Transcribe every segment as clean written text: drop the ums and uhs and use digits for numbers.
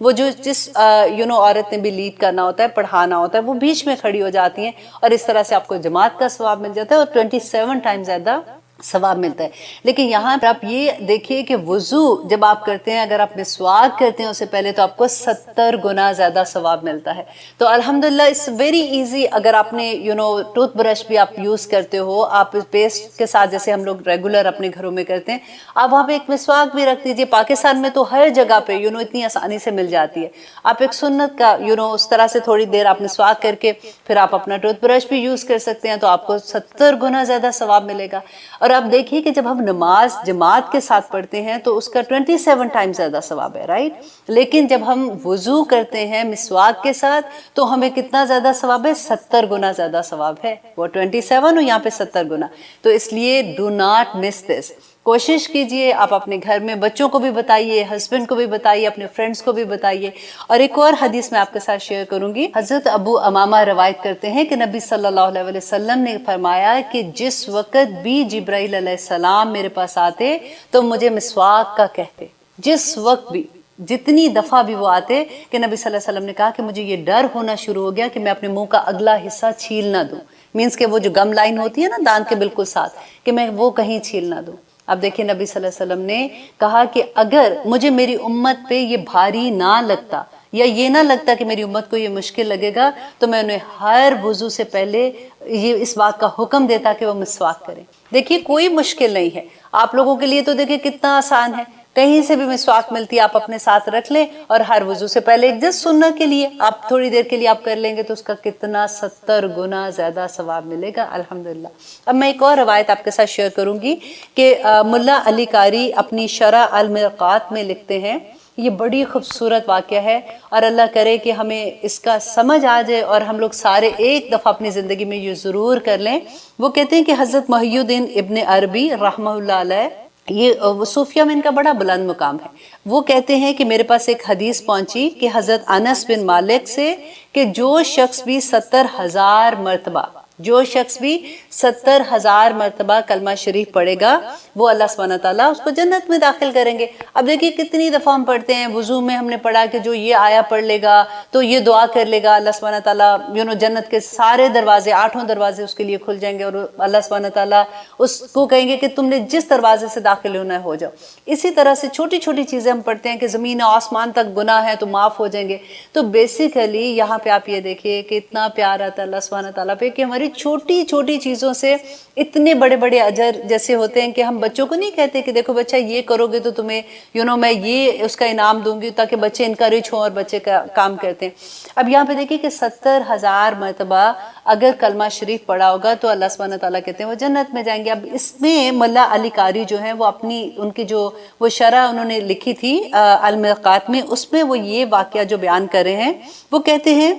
وہ جس عورت نے بھی لیڈ کرنا ہوتا ہے، پڑھانا ہوتا ہے، وہ بیچ میں کھڑی ہو جاتی ہیں اور اس طرح سے آپ کو جماعت کا ثواب مل جاتا ہے اور 27 ٹائم زیادہ ثواب ملتا ہے۔ لیکن یہاں پر آپ یہ دیکھیے کہ وضو جب آپ کرتے ہیں، اگر آپ مسواک کرتے ہیں اس سے پہلے، تو آپ کو 70 گنا زیادہ ثواب ملتا ہے۔ تو الحمدللہ اٹس ویری ایزی۔ اگر آپ نے ٹوتھ برش بھی آپ یوز کرتے ہو، آپ پیسٹ کے ساتھ جیسے ہم لوگ ریگولر اپنے گھروں میں کرتے ہیں، آپ وہاں پہ ایک مسواک بھی رکھ دیجیے۔ پاکستان میں تو ہر جگہ پہ اتنی آسانی سے مل جاتی ہے۔ آپ ایک سنت کا اس طرح سے تھوڑی دیر آپ مسواک کر کے پھر آپ اپنا ٹوتھ برش بھی یوز کر سکتے ہیں، تو آپ کو 70 گنا زیادہ ثواب ملے گا۔ اور آپ دیکھیے کہ جب ہم نماز جماعت کے ساتھ پڑھتے ہیں تو اس کا 27 ٹائم زیادہ ثواب ہے، رائٹ؟ لیکن جب ہم وضو کرتے ہیں مسواک کے ساتھ تو ہمیں کتنا زیادہ ثواب ہے؟ 70 گنا زیادہ ثواب ہے۔ وہ 27 اور یہاں پہ 70 گنا۔ تو اس لیے ڈو ناٹ مس دس۔ کوشش کیجئے، آپ اپنے گھر میں بچوں کو بھی بتائیے، ہسبینڈ کو بھی بتائیے، اپنے فرینڈس کو بھی بتائیے۔ اور ایک اور حدیث میں آپ کے ساتھ شیئر کروں گی۔ حضرت ابو امامہ روایت کرتے ہیں کہ نبی صلی اللہ علیہ وسلم نے فرمایا کہ جس وقت بھی جبرائیل علیہ السلام میرے پاس آتے تو مجھے مسواک کا کہتے۔ جس وقت بھی، جتنی دفعہ بھی وہ آتے، کہ نبی صلی اللہ علیہ وسلم نے کہا کہ مجھے یہ ڈر ہونا شروع ہو گیا کہ میں اپنے منہ کا اگلا حصہ چھیل نہ دوں، مینس کہ وہ جو گم لائن ہوتی ہے نا دانت کے بالکل ساتھ، کہ میں وہ کہیں چھیل نہ دوں۔ اب دیکھیں نبی صلی اللہ علیہ وسلم نے کہا کہ اگر مجھے میری امت پہ یہ بھاری نہ لگتا یا یہ نہ لگتا کہ میری امت کو یہ مشکل لگے گا تو میں انہیں ہر وضو سے پہلے یہ اس بات کا حکم دیتا کہ وہ مسواک کریں۔ دیکھیے کوئی مشکل نہیں ہے، آپ لوگوں کے لیے تو دیکھیں کتنا آسان ہے، کہیں سے بھی مسواک ملتی ہے، آپ اپنے ساتھ رکھ لیں اور ہر وضو سے پہلے ایک جس سنت کے لیے آپ تھوڑی دیر کے لیے آپ کر لیں گے تو اس کا کتنا 70 گنا زیادہ ثواب ملے گا الحمدللہ۔ اب میں ایک اور روایت آپ کے ساتھ شیئر کروں گی کہ ملا علی قاری اپنی شرح المرقات میں لکھتے ہیں، یہ بڑی خوبصورت واقعہ ہے اور اللہ کرے کہ ہمیں اس کا سمجھ آ جائے اور ہم لوگ سارے ایک دفعہ اپنی زندگی میں یہ ضرور کر لیں۔ وہ کہتے ہیں کہ حضرت محی الدین ابن عربی رحمہ اللہ علیہ، یہ صوفیہ میں ان کا بڑا بلند مقام ہے، وہ کہتے ہیں کہ میرے پاس ایک حدیث پہنچی کہ حضرت انس بن مالک سے کہ جو شخص بھی 70,000 مرتبہ، جو شخص بھی 70,000 مرتبہ کلمہ شریف پڑھے گا وہ اللہ سبحانہ تعالیٰ اس کو جنت میں داخل کریں گے۔ اب دیکھیے کتنی دفعہ ہم پڑھتے ہیں، وضو میں ہم نے پڑھا کہ جو یہ آیا پڑھ لے گا تو یہ دعا کر لے گا، اللہ سبحانہ تعالیٰ جنت کے سارے دروازے، 8 دروازے اس کے لیے کھل جائیں گے اور اللہ سبحانہ تعالیٰ اس کو کہیں گے کہ تم نے جس دروازے سے داخل ہونا ہے ہو جاؤ۔ اسی طرح سے چھوٹی چھوٹی چیزیں ہم پڑھتے ہیں کہ زمین و آسمان تک گناہ ہے تو معاف ہو جائیں گے۔ تو بیسیکلی یہاں پہ آپ یہ دیکھیے کہ اتنا پیار آتا ہے اللہ سبحانہ تعالیٰ پہ کہ ہماری چھوٹی چھوٹی چیزوں سے اتنے بڑے بڑے اجر جیسے ہوتے ہیں کہ ہم بچوں کو نہیں کہتے کہ دیکھو بچہ یہ کرو گے تو تمہیں میں یہ اس کا انعام دوں گی، تاکہ بچے انکریج ہوں اور بچے کا کام کرتے ہیں۔ اب یہاں پہ دیکھیے کہ 70,000 مرتبہ اگر کلمہ شریف پڑھا ہوگا تو اللہ سبحانہ تعالیٰ کہتے ہیں وہ جنت میں جائیں گے۔ اب اس میں ملا علی قاری جو ہیں وہ اپنی ان کی جو وہ شرح انہوں نے لکھی تھی المرقات میں، اس میں وہ یہ واقعہ جو بیان کر رہے ہیں، وہ کہتے ہیں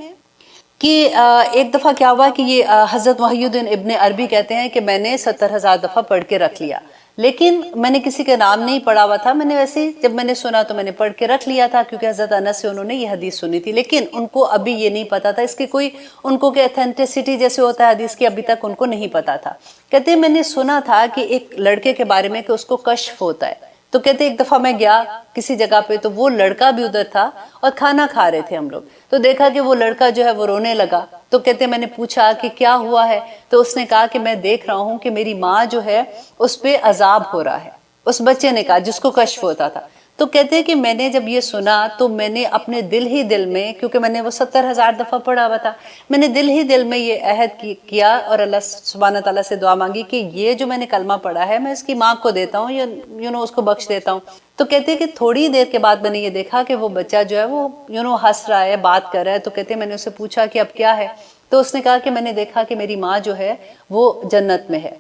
کہ ایک دفعہ کیا ہوا کہ یہ حضرت محی الدین ابن عربی کہتے ہیں کہ میں نے 70,000 دفعہ پڑھ کے رکھ لیا، لیکن میں نے کسی کا نام نہیں پڑھا ہوا تھا، میں نے ویسے ہی جب میں نے سنا تو میں نے پڑھ کے رکھ لیا تھا کیونکہ حضرت انس سے انہوں نے یہ حدیث سنی تھی، لیکن ان کو ابھی یہ نہیں پتا تھا اس کی کوئی ان کو کہ ایتھینٹسٹی جیسے ہوتا ہے حدیث کی، ابھی تک ان کو نہیں پتا تھا۔ کہتے ہیں میں نے سنا تھا کہ ایک لڑکے کے بارے میں کہ اس کو کشف ہوتا ہے، تو کہتے ایک دفعہ میں گیا کسی جگہ پہ تو وہ لڑکا بھی ادھر تھا اور کھانا کھا رہے تھے ہم لوگ، تو دیکھا کہ وہ لڑکا جو ہے وہ رونے لگا، تو کہتے میں نے پوچھا کہ کیا ہوا ہے، تو اس نے کہا کہ میں دیکھ رہا ہوں کہ میری ماں جو ہے اس پہ عذاب ہو رہا ہے۔ اس بچے نے کہا جس کو کشف ہوتا تھا، تو کہتے ہیں کہ میں نے جب یہ سنا تو میں نے اپنے دل ہی دل میں، کیونکہ میں نے وہ 70,000 دفعہ پڑھا ہوا تھا، میں نے دل ہی دل میں یہ عہد کیا اور اللہ سبحانہ تعالیٰ سے دعا مانگی کہ یہ جو میں نے کلمہ پڑھا ہے میں اس کی ماں کو دیتا ہوں یا اس کو بخش دیتا ہوں۔ تو کہتے ہیں کہ تھوڑی دیر کے بعد میں نے یہ دیکھا کہ وہ بچہ جو ہے وہ ہنس رہا ہے، بات کر رہا ہے، تو کہتے ہیں میں نے اسے پوچھا کہ اب کیا ہے، تو اس نے کہا کہ میں نے دیکھا کہ میری ماں جو ہے وہ جنت میں ہے۔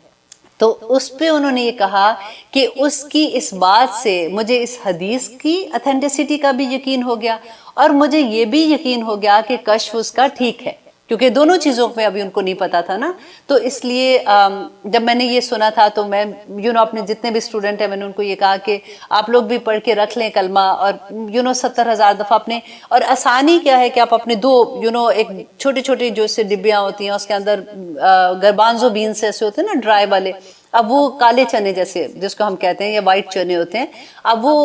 تو اس پہ انہوں نے یہ کہا کہ اس کی اس بات سے مجھے اس حدیث کی ایتھینٹسٹی کا بھی یقین ہو گیا اور مجھے یہ بھی یقین ہو گیا کہ کشف اس کا ٹھیک ہے، کیونکہ دونوں چیزوں میں ابھی ان کو نہیں پتا تھا نا۔ تو اس لیے جب میں نے یہ سنا تھا تو میں اپنے جتنے بھی اسٹوڈنٹ ہیں میں نے ان کو یہ کہا کہ آپ لوگ بھی پڑھ کے رکھ لیں کلمہ، اور 70,000 دفعہ اپنے، اور آسانی کیا ہے کہ آپ اپنے دو ایک چھوٹی چھوٹی جو سے ڈبیاں ہوتی ہیں اس کے اندر گربانزو بینس ایسے ہوتے ہیں نا ڈرائی والے، اب وہ کالے چنے جیسے جس کو ہم کہتے ہیں یا وائٹ چنے ہوتے ہیں، اب وہ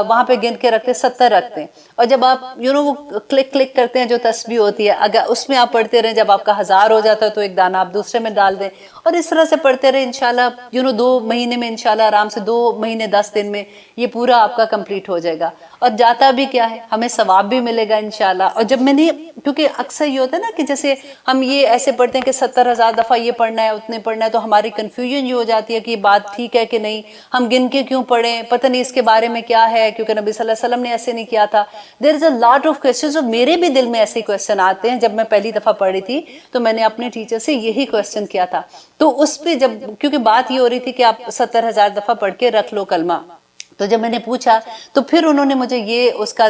وہاں پہ گن کے رکھتے 70 رکھتے ہیں، اور جب آپ وہ کلک کلک کرتے ہیں جو تسبیح ہوتی ہے، اگر اس میں آپ پڑھتے رہیں، جب آپ کا 1000 ہو جاتا ہے تو ایک دانہ آپ دوسرے میں ڈال دیں، اور اس طرح سے پڑھتے رہے انشاءاللہ 2 مہینے میں انشاءاللہ آرام سے 2 مہینے 10 دن میں یہ پورا آپ کا کمپلیٹ ہو جائے گا، اور جاتا بھی کیا ہے، ہمیں ثواب بھی ملے گا انشاءاللہ۔ اور جب میں نے، کیونکہ اکثر یہ ہوتا ہے نا کہ جیسے ہم یہ ایسے پڑھتے ہیں کہ 70,000 دفعہ یہ پڑھنا ہے اتنے پڑھنا ہے، تو ہماری کنفیوژن یہ ہو جاتی ہے کہ یہ بات ٹھیک ہے کہ نہیں، ہم گن کے کیوں پڑھیں، پتہ نہیں اس کے بارے میں کیا ہے، کیونکہ نبی صلی اللہ علیہ وسلم نے ایسے نہیں کیا تھا۔ دیر از اے لاٹ آف کوسچنز، اور میرے بھی دل میں ایسے کوسچن آتے ہیں۔ جب میں پہلی دفعہ پڑھی تھی تو میں نے اپنے ٹیچر سے یہی کوسچن کیا تھا، تو اس پہ جب، کیونکہ بات یہ ہو رہی تھی کہ آپ 70,000 دفعہ پڑھ کے رکھ لو کلمہ، تو جب میں نے پوچھا تو پھر انہوں نے مجھے یہ اس کا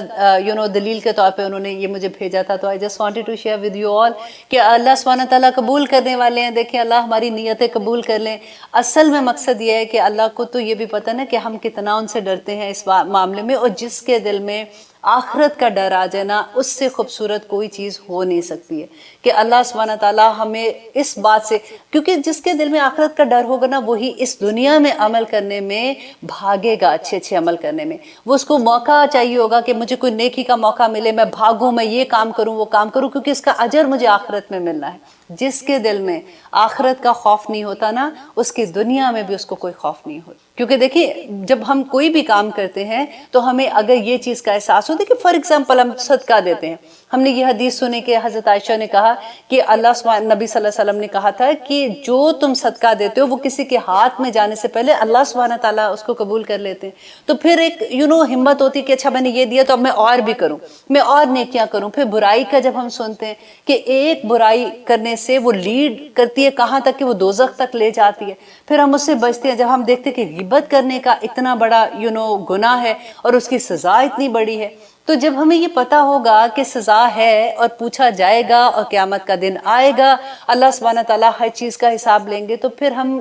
دلیل کے طور پہ انہوں نے یہ مجھے بھیجا تھا۔ تو I just wanted to share with you all کہ اللہ سبحانہ تعالیٰ قبول کرنے والے ہیں۔ دیکھیں اللہ ہماری نیتیں قبول کر لیں۔ اصل میں مقصد یہ ہے کہ اللہ کو تو یہ بھی پتہ نا کہ ہم کتنا ان سے ڈرتے ہیں اس معاملے میں، اور جس کے دل میں آخرت کا ڈر آ جائے نا، اس سے خوبصورت کوئی چیز ہو نہیں سکتی ہے کہ اللہ سبحانہ تعالیٰ ہمیں اس بات سے، کیونکہ جس کے دل میں آخرت کا ڈر ہوگا نا وہی اس دنیا میں عمل کرنے میں بھاگے گا، اچھے عمل کرنے میں۔ وہ اس کو موقع چاہیے ہوگا کہ مجھے کوئی نیکی کا موقع ملے، میں بھاگوں، میں یہ کام کروں وہ کام کروں، کیونکہ اس کا اجر مجھے آخرت میں ملنا ہے۔ جس کے دل میں آخرت کا خوف نہیں ہوتا نا، اس کی دنیا میں بھی اس کو کوئی خوف نہیں ہوتا۔ کیونکہ دیکھیں جب ہم کوئی بھی کام کرتے ہیں تو ہمیں اگر یہ چیز کا احساس ہوتا ہے کہ فار ایگزامپل ہم صدقہ دیتے ہیں، ہم نے یہ حدیث سنی کہ حضرت عائشہ نے کہا کہ نبی صلی اللہ علیہ وسلم نے کہا تھا کہ جو تم صدقہ دیتے ہو وہ کسی کے ہاتھ میں جانے سے پہلے اللہ سبحانہ تعالیٰ اس کو قبول کر لیتے ہیں۔ تو پھر ایک ہمت ہوتی کہ اچھا میں نے یہ دیا تو اب میں اور بھی کروں، میں اور نیکیاں کروں۔ پھر برائی کا جب ہم سنتے ہیں کہ ایک برائی کرنے سے وہ لیڈ کرتی ہے کہاں تک کہ وہ دوزخ تک لے جاتی ہے، پھر ہم اس سے بچتے ہیں۔ جب ہم دیکھتے ہیں کہ غیبت کرنے کا اتنا بڑا گناہ ہے اور اس کی سزا اتنی بڑی ہے، تو جب ہمیں یہ پتہ ہوگا کہ سزا ہے اور پوچھا جائے گا اور قیامت کا دن آئے گا، اللہ سبحانہ تعالیٰ ہر چیز کا حساب لیں گے، تو پھر ہم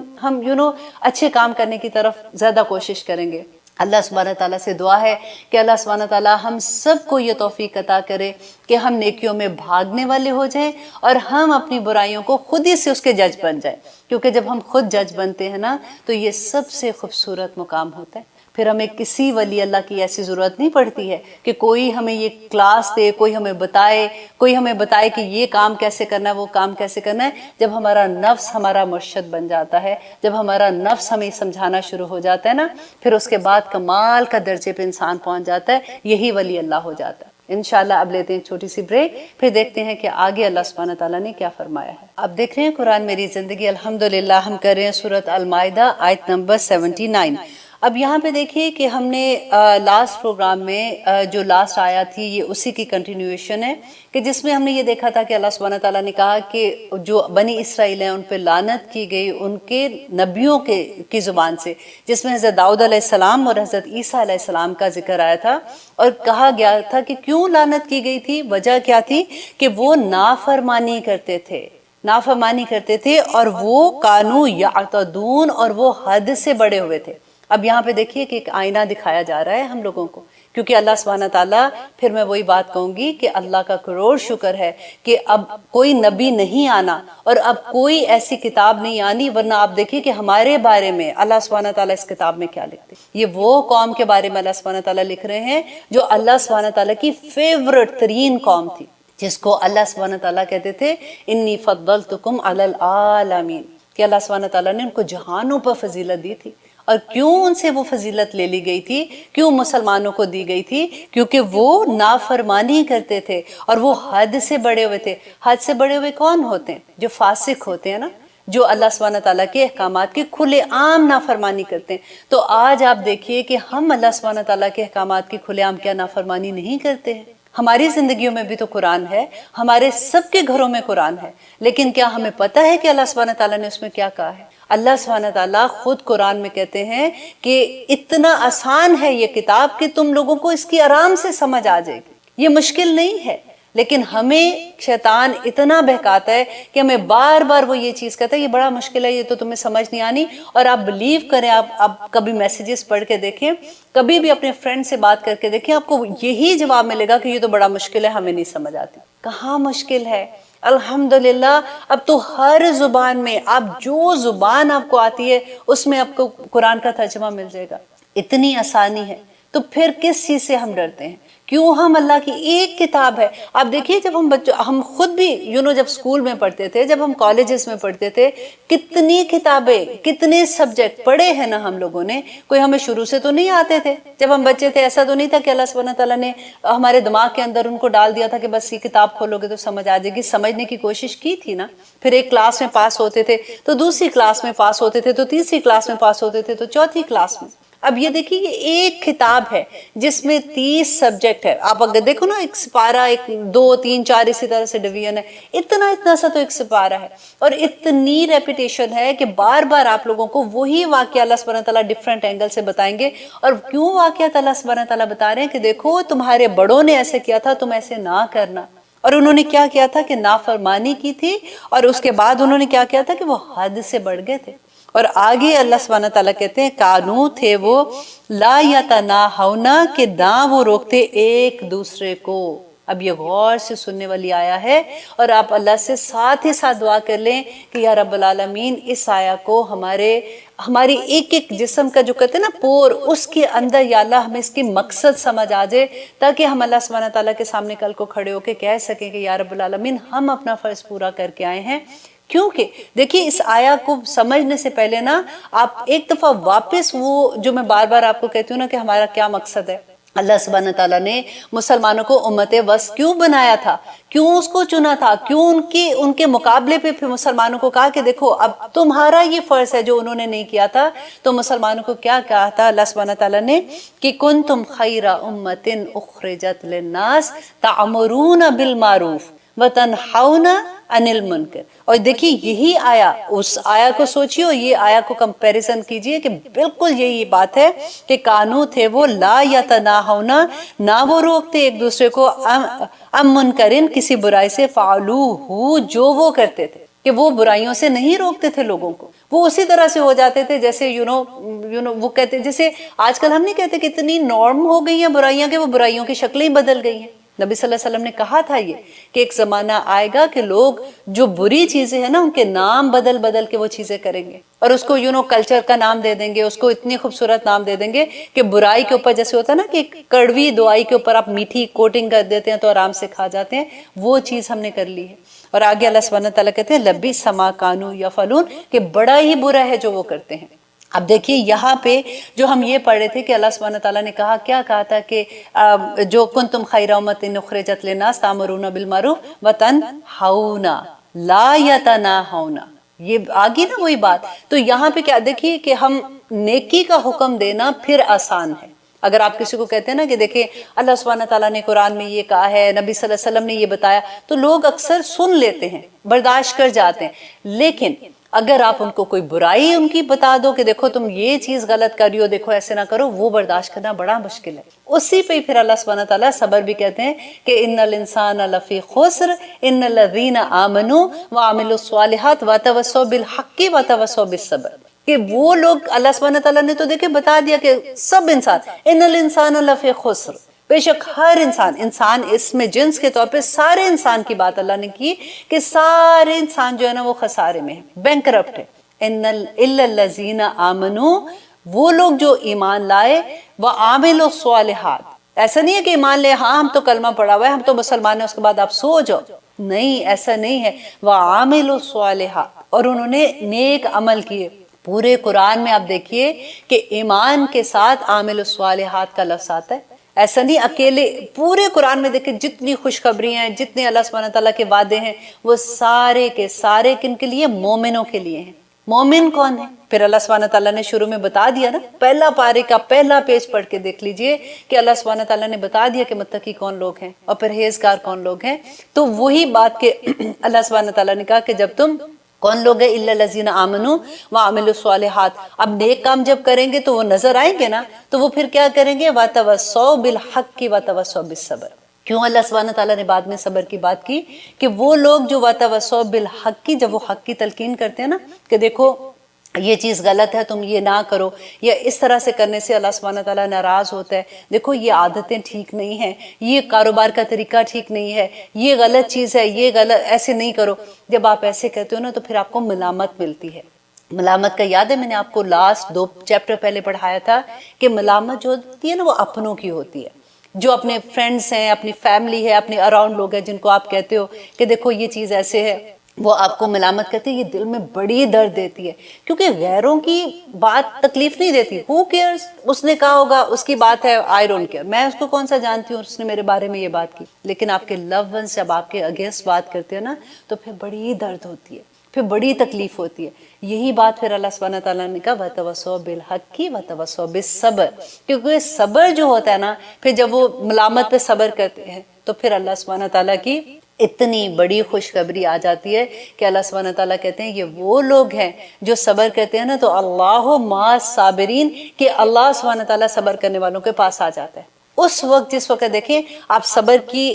اچھے کام کرنے کی طرف زیادہ کوشش کریں گے۔ اللہ سبحانہ تعالیٰ سے دعا ہے کہ اللہ سبحانہ تعالیٰ ہم سب کو یہ توفیق عطا کرے کہ ہم نیکیوں میں بھاگنے والے ہو جائیں اور ہم اپنی برائیوں کو خود ہی سے اس کے جج بن جائیں، کیونکہ جب ہم خود جج بنتے ہیں نا تو یہ سب سے خوبصورت مقام ہوتا ہے۔ پھر ہمیں کسی ولی اللہ کی ایسی ضرورت نہیں پڑتی ہے کہ کوئی ہمیں یہ کلاس دے، کوئی ہمیں بتائے کہ یہ کام کیسے کرنا ہے، وہ کام کیسے کرنا ہے۔ جب ہمارا نفس ہمارا مرشد بن جاتا ہے، جب ہمارا نفس ہمیں سمجھانا شروع ہو جاتا ہے نا، پھر اس کے بعد کمال کا درجے پہ انسان پہنچ جاتا ہے، یہی ولی اللہ ہو جاتا ہے۔ انشاءاللہ اب لیتے ہیں چھوٹی سی بریک، پھر دیکھتے ہیں کہ آگے اللہ سبحانہ تعالیٰ نے کیا فرمایا ہے۔ اب دیکھ رہے ہیں قرآن میری زندگی، الحمدللہ ہم کر رہے ہیں سورۃ المائدہ آیت نمبر 79۔ اب یہاں پہ دیکھیے کہ ہم نے لاسٹ پروگرام میں جو لاسٹ آیا تھی یہ اسی کی کنٹینیویشن ہے، کہ جس میں ہم نے یہ دیکھا تھا کہ اللہ سبحانہ تعالیٰ نے کہا کہ جو بنی اسرائیل ہیں ان پہ لعنت کی گئی ان کے نبیوں کی زبان سے، جس میں حضرت داؤد علیہ السلام اور حضرت عیسیٰ علیہ السلام کا ذکر آیا تھا، اور کہا گیا تھا کہ کیوں لعنت کی گئی تھی، وجہ کیا تھی کہ وہ نافرمانی کرتے تھے اور وہ کانو یعتدون، اور وہ حد سے بڑے ہوئے تھے۔ اب یہاں پہ دیکھیے کہ ایک آئینہ دکھایا جا رہا ہے ہم لوگوں کو، کیونکہ اللہ سبحانہ تعالیٰ، پھر میں وہی بات کہوں گی کہ اللہ کا کروڑ شکر ہے کہ اب کوئی نبی نہیں آنا اور اب کوئی ایسی کتاب نہیں آنی، ورنہ آپ دیکھیے کہ ہمارے بارے میں اللہ سبحانہ تعالیٰ اس کتاب میں کیا لکھتے ہیں۔ یہ وہ قوم کے بارے میں اللہ سبحانہ تعالیٰ لکھ رہے ہیں جو اللہ سبحانہ تعالیٰ کی فیورٹ ترین قوم تھی، جس کو اللہ سبحانہ تعالیٰ کہتے تھے انی فضلتکم علی العالمین، کہ اللہ سبحانہ تعالیٰ نے ان کو جہانوں پر فضیلت دی تھی۔ اور کیوں ان سے وہ فضیلت لے لی گئی تھی، کیوں مسلمانوں کو دی گئی تھی؟ کیونکہ وہ نافرمانی کرتے تھے اور وہ حد سے بڑے ہوئے تھے۔ حد سے بڑے ہوئے کون ہوتے ہیں؟ جو فاسق ہوتے ہیں نا، جو اللہ سبحانہ تعالیٰ کے احکامات کی کھلے عام نافرمانی کرتے ہیں۔ تو آج آپ دیکھیے کہ ہم اللہ سبحانہ تعالیٰ کے احکامات کی کھلے عام کیا نافرمانی نہیں کرتے ہیں۔ ہماری زندگیوں میں بھی تو قرآن ہے، ہمارے سب کے گھروں میں قرآن ہے، لیکن کیا ہمیں پتہ ہے کہ اللہ سبحانہ تعالیٰ نے اس میں کیا کہا ہے؟ اللہ سبحانہ تعالیٰ خود قرآن میں کہتے ہیں کہ اتنا آسان ہے یہ کتاب کہ تم لوگوں کو اس کی آرام سے سمجھ آ جائے گی، یہ مشکل نہیں ہے، لیکن ہمیں شیطان اتنا بہکاتا ہے کہ ہمیں بار بار وہ یہ چیز کہتا ہے یہ بڑا مشکل ہے، یہ تو تمہیں سمجھ نہیں آنی۔ اور آپ بلیو کریں، آپ کبھی میسیجز پڑھ کے دیکھیں، کبھی بھی اپنے فرینڈ سے بات کر کے دیکھیں، آپ کو یہی جواب ملے گا کہ یہ تو بڑا مشکل ہے، ہمیں نہیں سمجھ آتی۔ کہاں مشکل ہے؟ الحمدللہ اب تو ہر زبان میں آپ جو زبان آپ کو آتی ہے اس میں آپ کو قرآن کا ترجمہ مل جائے گا، اتنی آسانی ہے۔ تو پھر کس چیز سے ہم ڈرتے ہیں؟ کیوں ہم اللہ کی ایک کتاب ہے، آپ دیکھیے جب ہم خود بھی جب اسکول میں پڑھتے تھے، جب ہم کالجز میں پڑھتے تھے، کتنی کتابیں، کتنے سبجیکٹ پڑھے ہیں نا ہم لوگوں نے، کوئی ہمیں شروع سے تو نہیں آتے تھے۔ جب ہم بچے تھے ایسا تو نہیں تھا کہ اللہ سبحانہ تعالیٰ نے ہمارے دماغ کے اندر ان کو ڈال دیا تھا کہ بس یہ کتاب کھولو گے تو سمجھ آ جائے گی، سمجھنے کی کوشش کی تھی نا۔ پھر ایک کلاس میں پاس ہوتے تھے تو دوسری کلاس میں پاس ہوتے تھے، تو تیسری کلاس میں پاس ہوتے تھے، تو چوتھی کلاس میں۔ اب یہ دیکھیے یہ ایک کتاب ہے جس میں 30 سبجیکٹ ہے، آپ اگر دیکھو نا ایک سپارہ، 1 2 3 4 اسی طرح سے ڈویژن ہے، اتنا سا تو ایک سپارہ ہے، اور اتنی ریپیٹیشن ہے کہ بار بار آپ لوگوں کو وہی واقعہ اللہ سبحانہ تعالیٰ ڈفرینٹ اینگل سے بتائیں گے۔ اور کیوں واقعات اللہ سبحانہ تعالیٰ بتا رہے ہیں کہ دیکھو تمہارے بڑوں نے ایسے کیا تھا، تم ایسے نہ کرنا۔ اور انہوں نے کیا کیا تھا کہ نافرمانی کی تھی، اور اس کے بعد انہوں نے کیا کیا تھا کہ وہ حد سے بڑھ گئے تھے۔ اور آگے اللہ سبحانہ تعالیٰ کہتے ہیں کانو تھے وہ لا یتناہون، کہ نہ وہ روکتے ایک دوسرے کو۔ اب یہ غور سے سننے والی آیا ہے، اور آپ اللہ سے ساتھ ہی ساتھ دعا کر لیں کہ یا رب العالمین اس آیا کو ہماری ایک ایک جسم کا جو کہتے ہیں نا پور، اس کے اندر یا اللہ ہمیں اس کی مقصد سمجھ آ جائے، تاکہ ہم اللہ سبحانہ تعالیٰ کے سامنے کل کو کھڑے ہو کے کہہ سکیں کہ یا رب العالمین ہم اپنا فرض پورا کر کے آئے ہیں۔ کیونکہ دیکھیے اس آیا کو سمجھنے سے پہلے نا آپ ایک دفعہ واپس وہ جو میں بار بار آپ کو کہتی ہوں نا کہ ہمارا کیا مقصد ہے، اللہ سبحانہ تعالیٰ نے مسلمانوں کو امت وسط کیوں بنایا تھا، کیوں اس کو چنا تھا، کیوں ان کے مقابلے پہ پھر مسلمانوں کو کہا کہ دیکھو اب تمہارا یہ فرض ہے جو انہوں نے نہیں کیا تھا۔ تو مسلمانوں کو کیا کہا تھا اللہ سبحانہ تعالیٰ نے کہ کنتم خیر امت اخرجت للناس تعمرون بالمعروف وتنہون عن المنکر۔ اور دیکھیے یہی آیا، اس آیا کو سوچیے اور یہ آیا کو کمپیریزن کیجئے کہ بالکل یہی بات ہے کہ کانو تھے وہ لا یتناہون، نہ وہ روکتے ایک دوسرے کو ام منکرن، کسی برائی سے، فعلوہ، جو وہ کرتے تھے، کہ وہ برائیوں سے نہیں روکتے تھے لوگوں کو، وہ اسی طرح سے ہو جاتے تھے جیسے وہ کہتے، جیسے آج کل ہم نہیں کہتے کہ اتنی نارم ہو گئی ہیں برائیاں کہ وہ برائیوں کی شکلیں ہی بدل گئی ہیں۔ نبی صلی اللہ علیہ وسلم نے کہا تھا یہ کہ ایک زمانہ آئے گا کہ لوگ جو بری چیزیں ہیں نا ان کے نام بدل بدل کے وہ چیزیں کریں گے، اور اس کو کلچر کا نام دے دیں گے، اس کو اتنی خوبصورت نام دے دیں گے کہ برائی کے اوپر جیسے ہوتا ہے نا کہ کڑوی دوائی کے اوپر آپ میٹھی کوٹنگ کر دیتے ہیں تو آرام سے کھا جاتے ہیں، وہ چیز ہم نے کر لی ہے۔ اور آگے اللہ سبحانہ تعالیٰ کہتے ہیں لبئس ما کانوا یفعلون، کہ بڑا ہی برا ہے جو وہ کرتے ہیں۔ اب دیکھیے یہاں پہ جو ہم یہ پڑھ رہے تھے کہ اللہ سبحانہ تعالیٰ نے کیا کہا تھا کہ جو کنتم خیر امت اخرجت للناس تأمرون بالمعروف وتنہون لا یتناہون، یہ آگی نا وہی بات۔ تو یہاں پہ کیا دیکھیے کہ ہم نیکی کا حکم دینا پھر آسان ہے۔ اگر آپ کسی کو کہتے ہیں نا کہ دیکھیں اللہ سبحانہ تعالیٰ نے قرآن میں یہ کہا ہے، نبی صلی اللہ علیہ وسلم نے یہ بتایا، تو لوگ اکثر سن لیتے ہیں، برداشت کر جاتے ہیں۔ لیکن اگر آپ ان کو کوئی برائی ان کی بتا دو کہ دیکھو تم یہ چیز غلط کر رہی ہو، دیکھو ایسے نہ کرو، وہ برداشت کرنا بڑا مشکل ہے۔ اسی پہ پھر اللہ سبحانہ تعالیٰ صبر بھی کہتے ہیں کہ ان الانسان لفی خسر ان الذین آمنوا وعملوا الصالحات وتواصوا بالحق وتواصوا بالصبر، کہ وہ لوگ، اللہ سبحانہ تعالیٰ نے تو دیکھے بتا دیا کہ سب انسان، ان الانسان لفی خسر، بے شک ہر انسان اس میں جنس کے طور پہ سارے انسان کی بات اللہ نے کی کہ سارے انسان جو ہے نا وہ خسارے میں ہے، بینکرپٹ ہے۔ الا الذین آمنوا، وہ لوگ جو ایمان لائے، وعملوا الصالحات، ایسا نہیں ہے کہ ایمان لے ہاں ہم تو کلمہ پڑھا ہوا ہے، ہم تو مسلمان ہیں، اس کے بعد آپ سو جاؤ، نہیں ایسا نہیں ہے۔ وعملوا الصالحات، اور انہوں نے نیک عمل کیے۔ پورے قرآن میں آپ دیکھیے کہ ایمان کے ساتھ عامل الصالحات کا لفظ آتا ہے، ایسا نہیں اکیلے، پورے قرآن میں دیکھیں جتنی خوشخبریاں ہیں، جتنے اللہ سبحانہ تعالیٰ کے وعدے ہیں، وہ سارے کے سارے کن کے لیے؟ مومنوں کے لیے ہیں۔ مومن کون ہے؟ پھر اللہ سبحانہ تعالیٰ نے شروع میں بتا دیا نا، پہلا پارے کا پہلا پیج پڑھ کے دیکھ لیجئے کہ اللہ سبحانہ تعالیٰ نے بتا دیا کہ متقی کون لوگ ہیں اور پرہیزگار کون لوگ ہیں۔ تو وہی بات کہ اللہ سبحانہ تعالیٰ نے کہا کہ جب تم کون لوگ ہیں؟ الا الذین آمنوا وعملوا الصالحات، اب نیک کام جب کریں گے تو وہ نظر آئیں گے نا، تو وہ پھر کیا کریں گے؟ وتواصوا بالحق وتواصوا بالصبر۔ کیوں اللہ سبحانہ تعالیٰ نے بعد میں صبر کی بات کی؟ کہ وہ لوگ جو وتواصوا بالحق، جب وہ حق کی تلقین کرتے ہیں نا کہ دیکھو یہ چیز غلط ہے تم یہ نہ کرو، یا اس طرح سے کرنے سے اللہ سبحانہ تعالیٰ ناراض ہوتا ہے، دیکھو یہ عادتیں ٹھیک نہیں ہیں، یہ کاروبار کا طریقہ ٹھیک نہیں ہے، یہ غلط چیز ہے، یہ غلط، ایسے نہیں کرو. جب آپ ایسے کہتے ہو نا تو پھر آپ کو ملامت ملتی ہے. ملامت کا یاد ہے میں نے آپ کو لاسٹ 2 چیپٹر پہلے پڑھایا تھا کہ ملامت جو ہوتی ہے نا وہ اپنوں کی ہوتی ہے، جو اپنے فرینڈس ہیں، اپنی فیملی ہے، اپنے اراؤنڈ لوگ ہیں جن کو آپ کہتے ہو کہ دیکھو یہ چیز ایسے ہے، وہ آپ کو ملامت کرتے ہیں. یہ دل میں بڑی درد دیتی ہے، کیونکہ غیروں کی بات تکلیف نہیں دیتی. who cares، اس نے کہا ہوگا، اس کی بات ہے، I don't care، میں اس کو کون سا جانتی ہوں، اس نے میرے بارے میں یہ بات کی. لیکن آپ کے لو ونس جب آپ کے اگینسٹ بات کرتے ہیں نا تو پھر بڑی درد ہوتی ہے، پھر بڑی تکلیف ہوتی ہے. یہی بات پھر اللہ سبحانہ تعالیٰ نے کہا وَتَوَصَّوْا بِالْحَقِّ وَتَوَصَّوْا بِالصَّبْرِ، کیونکہ صبر جو ہوتا ہے نا، پھر جب وہ ملامت پہ صبر کرتے ہیں تو پھر اللہ سبحانہ تعالیٰ کی اتنی بڑی خوشخبری آ جاتی ہے کہ اللہ سبحانہ تعالیٰ کہتے ہیں یہ وہ لوگ ہیں جو صبر کرتے ہیں نا تو اللہ مع الصابرین، کہ اللہ سبحانہ تعالیٰ صبر کرنے والوں کے پاس آ جاتا ہے. اس وقت جس وقت دیکھیں آپ صبر کی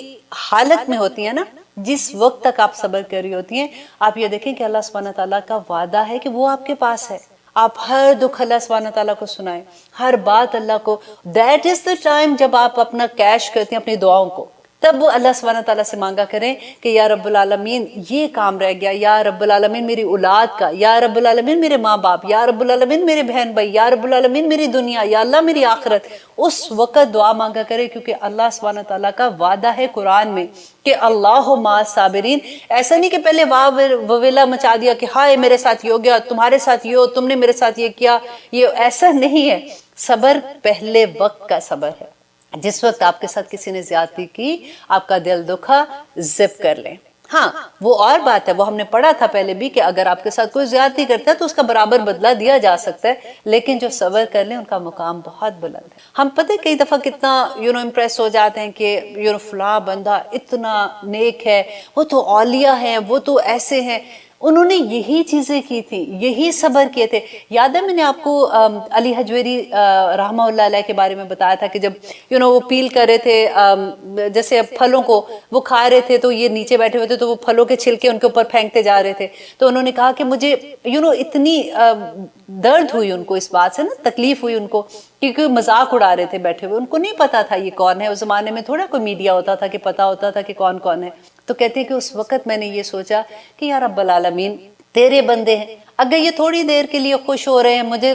حالت میں ہوتی ہیں نا، جس وقت تک آپ صبر کر رہی ہوتی ہیں، آپ یہ دیکھیں کہ اللہ سبحانہ تعالیٰ کا وعدہ ہے کہ وہ آپ کے پاس ہے. آپ ہر دکھ اللہ سبحانہ تعالیٰ کو سنائیں، ہر بات اللہ کو. دیٹ از دا ٹائم جب آپ اپنا کیش کرتے ہیں اپنی دعاؤں کو، تب وہ اللہ سبحانہ تعالیٰ سے مانگا کریں کہ یا رب العالمین یہ کام رہ گیا، یا رب العالمین میری اولاد کا، یا رب العالمین میرے ماں باپ، یا رب العالمین میرے بہن بھائی، یا رب العالمین میری دنیا، یا اللہ میری آخرت. اس وقت دعا مانگا کرے، کیونکہ اللہ سبحانہ تعالیٰ کا وعدہ ہے قرآن میں کہ اللہ مع الصابرین. ایسا نہیں کہ پہلے واہ وویلا مچا دیا کہ ہائے میرے ساتھ یہ ہو گیا، تمہارے ساتھ یہ ہو، تم نے میرے ساتھ یہ کیا، یہ ایسا نہیں ہے. صبر پہلے وقت کا صبر ہے. جس وقت آپ کے ساتھ کسی نے زیادتی کی، آپ کا دل دکھا، زپ کر لیں. ہاں وہ اور بات ہے، وہ ہم نے پڑھا تھا پہلے بھی کہ اگر آپ کے ساتھ کوئی زیادتی کرتا ہے تو اس کا برابر بدلہ دیا جا سکتا ہے، لیکن جو صبر کر لیں ان کا مقام بہت بلند ہے. ہم پتہ کئی دفعہ کتنا امپریس ہو جاتے ہیں کہ فلاں بندہ اتنا نیک ہے، وہ تو اولیاء ہیں، وہ تو ایسے ہیں. انہوں نے یہی چیزیں کی تھی، یہی صبر کیے تھے. یاد ہے میں نے آپ کو علی حجویری رحمہ اللہ علیہ کے بارے میں بتایا تھا کہ جب وہ پیل کر رہے تھے جیسے پھلوں کو، وہ کھا رہے تھے تو یہ نیچے بیٹھے ہوئے تھے تو وہ پھلوں کے چھلکے ان کے اوپر پھینکتے جا رہے تھے. تو انہوں نے کہا کہ مجھے اتنی درد ہوئی ان کو اس بات سے نا، تکلیف ہوئی ان کو، کیونکہ مذاق اڑا رہے تھے بیٹھے ہوئے. ان کو نہیں پتا تھا یہ کون ہے، اس زمانے میں تھوڑا کوئی میڈیا ہوتا تھا کہ پتا ہوتا تھا کہ کون کون ہے. تو کہتے ہیں کہ اس وقت میں نے یہ سوچا کہ یا رب العالمین تیرے بندے ہیں، اگر یہ تھوڑی دیر کے لیے خوش ہو رہے ہیں مجھے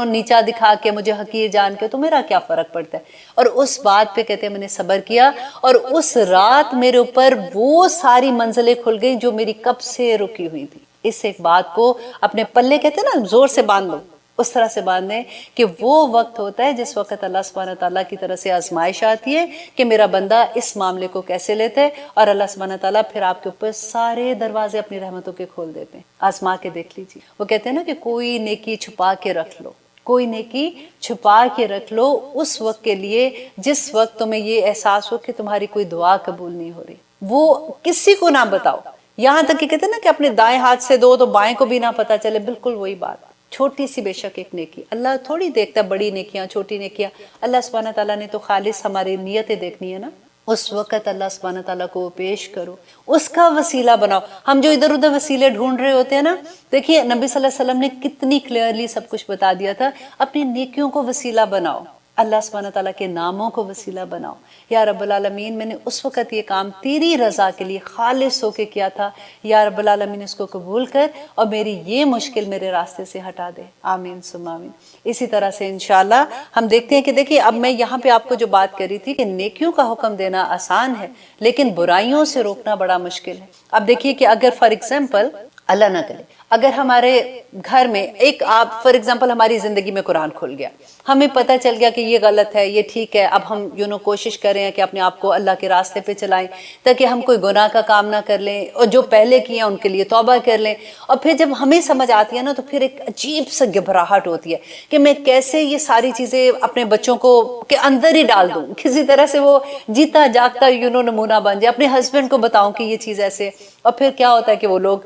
نیچا دکھا کے، مجھے حقیر جان کے، تو میرا کیا فرق پڑتا ہے. اور اس بات پہ کہتے ہیں میں نے صبر کیا، اور اس رات میرے اوپر وہ ساری منزلیں کھل گئیں جو میری کب سے رکی ہوئی تھی. اس ایک بات کو اپنے پلے کہتے ہیں نا زور سے باندھ لو، اس طرح سے باندھیں کہ وہ وقت ہوتا ہے جس وقت اللہ سبحانہ تعالیٰ کی طرف سے آزمائش آتی ہے کہ میرا بندہ اس معاملے کو کیسے لیتا ہے، اور اللہ سبحانہ تعالیٰ پھر آپ کے اوپر سارے دروازے اپنی رحمتوں کے کھول دیتے ہیں. آزما کے دیکھ لیجیے. وہ کہتے ہیں نا کہ کوئی نیکی چھپا کے رکھ لو، کوئی نیکی چھپا کے رکھ لو اس وقت کے لیے جس وقت تمہیں یہ احساس ہو کہ تمہاری کوئی دعا قبول نہیں ہو رہی. وہ کسی کو نہ بتاؤ، یہاں تک کہ کہتے ہیں نا کہ اپنے دائیں ہاتھ سے دو تو بائیں کو بھی نہ پتا چلے. بالکل وہی بات، چھوٹی سی بے شک ایک نیکی. اللہ تھوڑی دیکھتا بڑی نیکیاں چھوٹی نیکیاں، اللہ سبحانہ تعالیٰ نے تو خالص ہماری نیتیں دیکھنی ہے نا. اس وقت اللہ سبحانہ تعالیٰ کو پیش کرو، اس کا وسیلہ بناؤ. ہم جو ادھر ادھر وسیلے ڈھونڈ رہے ہوتے ہیں نا، دیکھیے نبی صلی اللہ علیہ وسلم نے کتنی کلیئرلی سب کچھ بتا دیا تھا. اپنی نیکیوں کو وسیلہ بناؤ، اللہ سبحانہ تعالیٰ کے ناموں کو وسیلہ بناؤ. یا رب العالمین میں نے اس وقت یہ کام تیری رضا کے لیے خالص ہو کے کیا تھا، یا رب العالمین اس کو قبول کر اور میری یہ مشکل میرے راستے سے ہٹا دے. آمین ثم آمین. اسی طرح سے انشاءاللہ ہم دیکھتے ہیں کہ دیکھیے اب میں یہاں پہ آپ کو جو بات کر رہی تھی کہ نیکیوں کا حکم دینا آسان ہے لیکن برائیوں سے روکنا بڑا مشکل ہے. اب دیکھیے کہ اگر فار ایگزامپل اللہ نہ کرے اگر ہمارے گھر میں ایک آپ فار ایگزامپل ہماری زندگی میں قرآن کھل گیا، ہمیں پتہ چل گیا کہ یہ غلط ہے یہ ٹھیک ہے، اب ہم کوشش کر رہے ہیں کہ اپنے آپ کو اللہ کے راستے پہ چلائیں تاکہ ہم کوئی گناہ کا کام نہ کر لیں، اور جو پہلے کیے ہیں ان کے لیے توبہ کر لیں. اور پھر جب ہمیں سمجھ آتی ہے نا تو پھر ایک عجیب سا گھبراہٹ ہوتی ہے کہ میں کیسے یہ ساری چیزیں اپنے بچوں کو کے اندر ہی ڈال دوں، کسی طرح سے وہ جیتا جاگتا نمونہ بن جائے، اپنے ہسبینڈ کو بتاؤں کہ یہ چیز ایسے. اور پھر کیا ہوتا ہے کہ وہ لوگ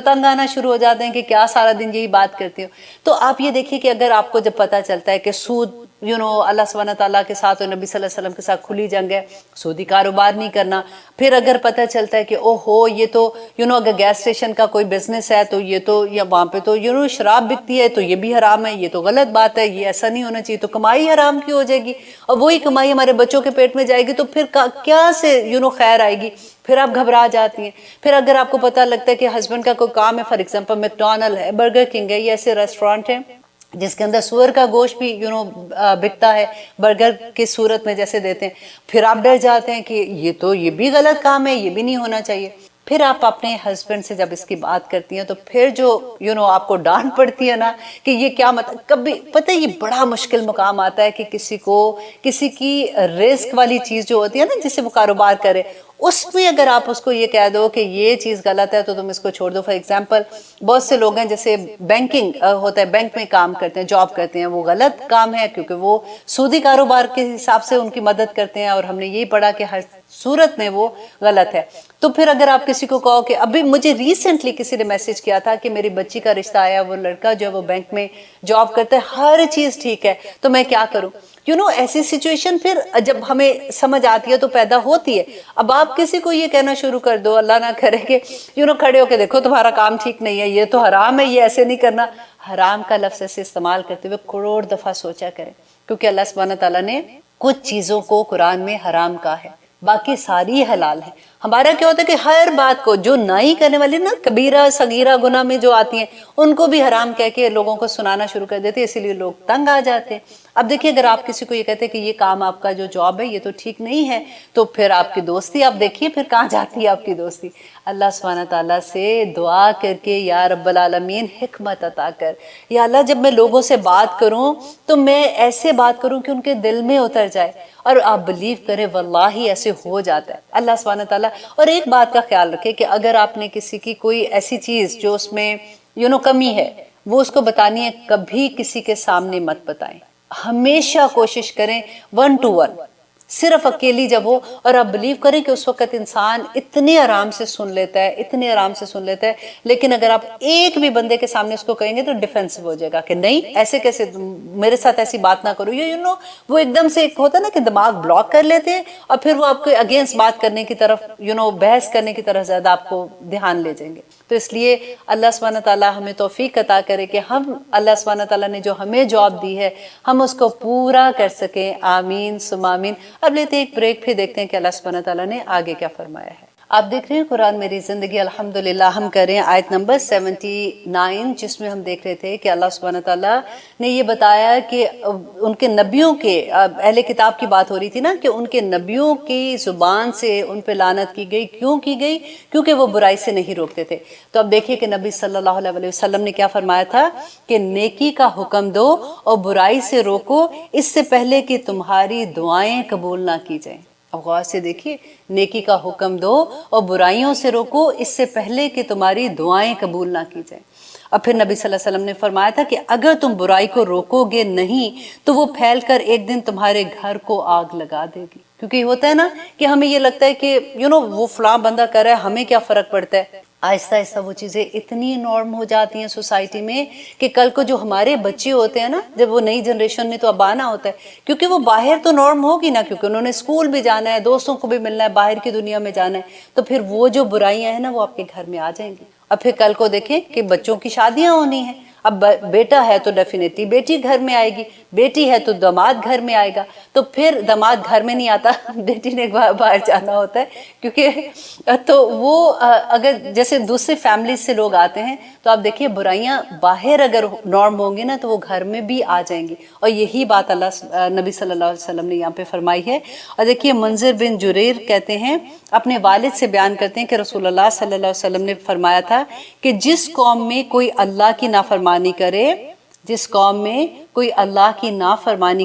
تنگ آنا شروع ہو جاتے ہیں کہ کیا سارا دن یہی بات کرتی ہو. تو آپ یہ دیکھیے کہ اگر آپ کو جب پتہ چلتا ہے کہ سود اللہ سبحانہ تعالیٰ کے ساتھ اور نبی صلی اللہ علیہ وسلم کے ساتھ کھلی جنگ ہے، سودی کاروبار نہیں کرنا. پھر اگر پتہ چلتا ہے کہ او ہو یہ تو اگر گیس اسٹیشن کا کوئی بزنس ہے تو یہ تو، یا وہاں پہ تو شراب بکتی ہے تو یہ بھی حرام ہے، یہ تو غلط بات ہے، یہ ایسا نہیں ہونا چاہیے، تو کمائی حرام کی ہو جائے گی اور وہی کمائی ہمارے بچوں کے پیٹ میں جائے گی تو پھر کیا سے خیر آئے گی. پھر آپ گھبرا جاتی ہیں. پھر اگر آپ کو پتہ لگتا ہے کہ ہسبینڈ کا کوئی کام ہے، فار ایگزامپل میکڈونلڈ ہے، برگر کنگ ہے، یہ ایسے ریسٹورینٹ ہیں جس کے اندر سور کا گوشت بھی بکتا ہے، برگر کی صورت میں جیسے دیتے ہیں، پھر آپ ڈر جاتے ہیں کہ یہ بھی غلط کام ہے، یہ بھی نہیں ہونا چاہیے. پھر آپ اپنے ہسبینڈ سے جب اس کی بات کرتی ہیں تو پھر جو آپ کو ڈانٹ پڑتی ہے نا کہ یہ کیا مطلب. کبھی پتہ یہ بڑا مشکل مقام آتا ہے کہ کسی کی رزق والی چیز جو ہوتی ہے نا جس سے وہ کاروبار کرے، اس میں اگر آپ اس کو یہ کہہ دو کہ یہ چیز غلط ہے تو تم اس کو چھوڑ دو. فار ایگزامپل بہت سے لوگ ہیں جیسے بینکنگ ہوتا ہے، بینک میں کام کرتے ہیں، جاب کرتے ہیں، وہ غلط کام ہے کیونکہ وہ سودی کاروبار کے حساب سے ان کی مدد کرتے ہیں اور ہم نے یہی پڑھا کہ ہر صورت میں وہ غلط ہے. تو پھر اگر آپ کسی کو کہو کہ ابھی مجھے ریسنٹلی کسی نے میسج کیا تھا کہ میری بچی کا رشتہ آیا، وہ لڑکا جو ہے وہ بینک میں جاب کرتا ہے، ہر چیز ٹھیک ہے، تو میں کیا کروں. ایسی سچویشن پھر جب ہمیں سمجھ آتی ہے تو پیدا ہوتی ہے. اب آپ کسی کو یہ کہنا شروع کر دو، اللہ نہ کرے کہ کھڑے ہو کے دیکھو تمہارا کام ٹھیک نہیں ہے، یہ تو حرام ہے، یہ ایسے نہیں کرنا. حرام کا لفظ ایسے استعمال کرتے ہوئے کروڑ دفعہ سوچا کریں، کیونکہ اللہ سبحانہ تعالیٰ نے کچھ چیزوں کو قرآن میں حرام کہا ہے، باقی ساری حلال ہیں. ہمارا کیا ہوتا ہے کہ ہر بات کو جو نہیں کرنے والی نا کبیرہ صغیرہ گناہ میں جو آتی ہیں ان کو بھی حرام کہہ کے لوگوں کو سنانا شروع کر دیتے ہیں، اسی لیے لوگ تنگ آ جاتے ہیں. اب دیکھیے اگر آپ کسی کو یہ کہتے ہیں کہ یہ کام آپ کا جو جاب ہے یہ تو ٹھیک نہیں ہے، تو پھر آپ کی دوستی آپ دیکھیے پھر کہاں جاتی ہے آپ کی دوستی. اللہ سبحانہ تعالیٰ سے دعا کر کے یا رب العالمین حکمت عطا کر، یا اللہ جب میں لوگوں سے بات کروں تو میں ایسے بات کروں کہ ان کے دل میں اتر جائے. اور آپ بلیو کریں واللہ ایسے ہو جاتا ہے اللہ سبحانہ تعالیٰ. اور ایک بات کا خیال رکھیں کہ اگر آپ نے کسی کی کوئی ایسی چیز جو اس میں کمی ہے وہ اس کو بتانی ہے، کبھی کسی کے سامنے مت بتائیں. ہمیشہ کوشش کریں 1 to 1 صرف اکیلی جب ہو. اور آپ بلیو کریں کہ اس وقت انسان اتنے آرام سے سن لیتا ہے، اتنے آرام سے سن لیتا ہے. لیکن اگر آپ ایک بھی بندے کے سامنے اس کو کہیں گے تو ڈیفینسو ہو جائے گا کہ نہیں ایسے کیسے، میرے ساتھ ایسی بات نہ کرو. وہ ایک دم سے ایک ہوتا ہے نا کہ دماغ بلاک کر لیتے ہیں اور پھر وہ آپ کو اگینسٹ بات کرنے کی طرف بحث کرنے کی طرف زیادہ آپ کو دھیان لے جائیں گے. تو اس لیے اللہ سبحانہ تعالیٰ ہمیں توفیق عطا کرے کہ ہم اللہ سبحانہ تعالیٰ نے جو ہمیں جاب دی ہے ہم اس کو پورا کر سکیں. آمین ثم آمین. اب لیتے ہیں ایک بریک، پھر دیکھتے ہیں کہ اللہ سبحانہ تعالیٰ نے آگے کیا فرمایا ہے. آپ دیکھ رہے ہیں قرآن میری زندگی، الحمدللہ. ہم کر رہے ہیں آیت نمبر 79، جس میں ہم دیکھ رہے تھے کہ اللہ سبحانہ تعالیٰ نے یہ بتایا کہ ان کے نبیوں کے، اہل کتاب کی بات ہو رہی تھی نا، کہ ان کے نبیوں کی زبان سے ان پہ لعنت کی گئی. کیوں کی گئی؟ کیونکہ وہ برائی سے نہیں روکتے تھے. تو اب دیکھیے کہ نبی صلی اللہ علیہ وسلم نے کیا فرمایا تھا کہ نیکی کا حکم دو اور برائی سے روکو اس سے پہلے کہ تمہاری دعائیں قبول نہ کی جائیں. اب غور سے دیکھیے، نیکی کا حکم دو اور برائیوں سے روکو اس سے پہلے کہ تمہاری دعائیں قبول نہ کی جائیں. اور پھر نبی صلی اللہ علیہ وسلم نے فرمایا تھا کہ اگر تم برائی کو روکو گے نہیں تو وہ پھیل کر ایک دن تمہارے گھر کو آگ لگا دے گی. کیونکہ یہ ہوتا ہے نا کہ ہمیں یہ لگتا ہے کہ وہ فلاں بندہ کر رہا ہے، ہمیں کیا فرق پڑتا ہے. آہستہ آہستہ وہ چیزیں اتنی نارم ہو جاتی ہیں سوسائٹی میں کہ کل کو جو ہمارے بچے ہوتے ہیں نا، جب وہ نئی جنریشن نے تو اب آنا ہوتا ہے، کیونکہ وہ باہر تو نارم ہوگی نا، کیونکہ انہوں نے اسکول بھی جانا ہے، دوستوں کو بھی ملنا ہے، باہر کی دنیا میں جانا ہے، تو پھر وہ جو برائیاں ہیں نا وہ آپ کے گھر میں آ جائیں گی. اور پھر کل کو دیکھیں کہ بچوں کی شادیاں ہونی ہیں. اب بیٹا ہے تو ڈیفینیٹلی بیٹی گھر میں آئے گی، بیٹی ہے تو داماد گھر میں آئے گا. تو پھر داماد گھر میں نہیں آتا، بیٹی نے باہر جانا ہوتا ہے. کیونکہ تو وہ اگر جیسے دوسرے فیملی سے لوگ آتے ہیں تو آپ دیکھیے برائیاں باہر اگر نارم ہوں گی نا تو وہ گھر میں بھی آ جائیں گی. اور یہی بات نبی صلی اللہ علیہ وسلم نے یہاں پہ فرمائی ہے. اور دیکھیے منذر بن جریر کہتے ہیں، اپنے والد سے بیان کرتے ہیں کہ رسول اللہ صلی اللہ علیہ وسلم نے فرمایا تھا کہ جس قوم میں کوئی اللہ کی نافرمانی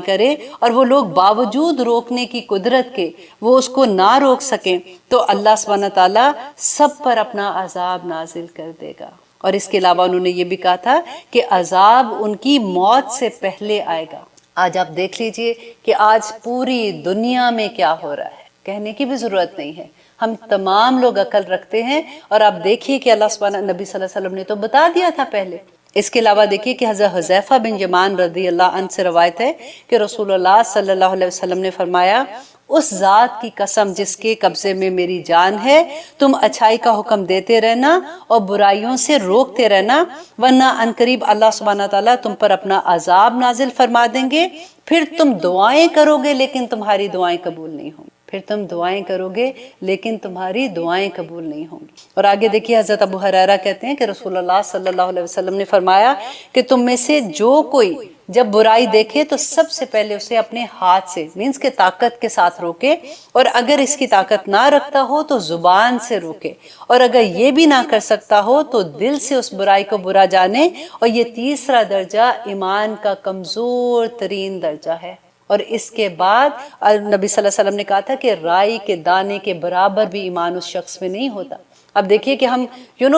کرے اور وہ لوگ باوجود روکنے کی قدرت کے وہ اس کو نہ روک سکیں تو اللہ سبحانہ تعالیٰ سب پر اپنا عذاب نازل کر دے گا. اور اس کے علاوہ انہوں نے یہ بھی کہا تھا کہ عذاب ان کی موت سے پہلے آئے گا. آج آپ دیکھ لیجئے کہ آج پوری دنیا میں کیا ہو رہا ہے، کہنے کی بھی ضرورت نہیں ہے. ہم تمام لوگ عقل رکھتے ہیں، اور آپ دیکھیے کہ اللہ سبحانہ نبی صلی اللہ علیہ وسلم نے تو بتا دیا تھا پہلے۔ اس کے علاوہ دیکھیے کہ حضرت حذیفہ بن یمان رضی اللہ عنہ سے روایت ہے کہ رسول اللہ صلی اللہ علیہ وسلم نے فرمایا، اس ذات کی قسم جس کے قبضے میں میری جان ہے، تم اچھائی کا حکم دیتے رہنا اور برائیوں سے روکتے رہنا، ورنہ عنقریب اللہ سبحانہ تعالیٰ تم پر اپنا عذاب نازل فرما دیں گے، پھر تم دعائیں کرو گے لیکن تمہاری دعائیں قبول نہیں ہوں گی، پھر تم دعائیں کرو گے لیکن تمہاری دعائیں قبول نہیں ہوں گی۔ اور آگے دیکھیے حضرت ابو ہریرہ کہتے ہیں کہ رسول اللہ صلی اللہ علیہ وسلم نے فرمایا کہ تم میں سے جو کوئی جب برائی دیکھے تو سب سے پہلے اسے اپنے ہاتھ سے مینس کے طاقت کے ساتھ روکے، اور اگر اس کی طاقت نہ رکھتا ہو تو زبان سے روکے، اور اگر یہ بھی نہ کر سکتا ہو تو دل سے اس برائی کو برا جانے، اور یہ تیسرا درجہ ایمان کا کمزور ترین درجہ ہے۔ اور اس کے بعد نبی صلی اللہ علیہ وسلم نے کہا تھا کہ رائی کے دانے کے برابر بھی ایمان اس شخص میں نہیں ہوتا۔ اب دیکھیے کہ ہم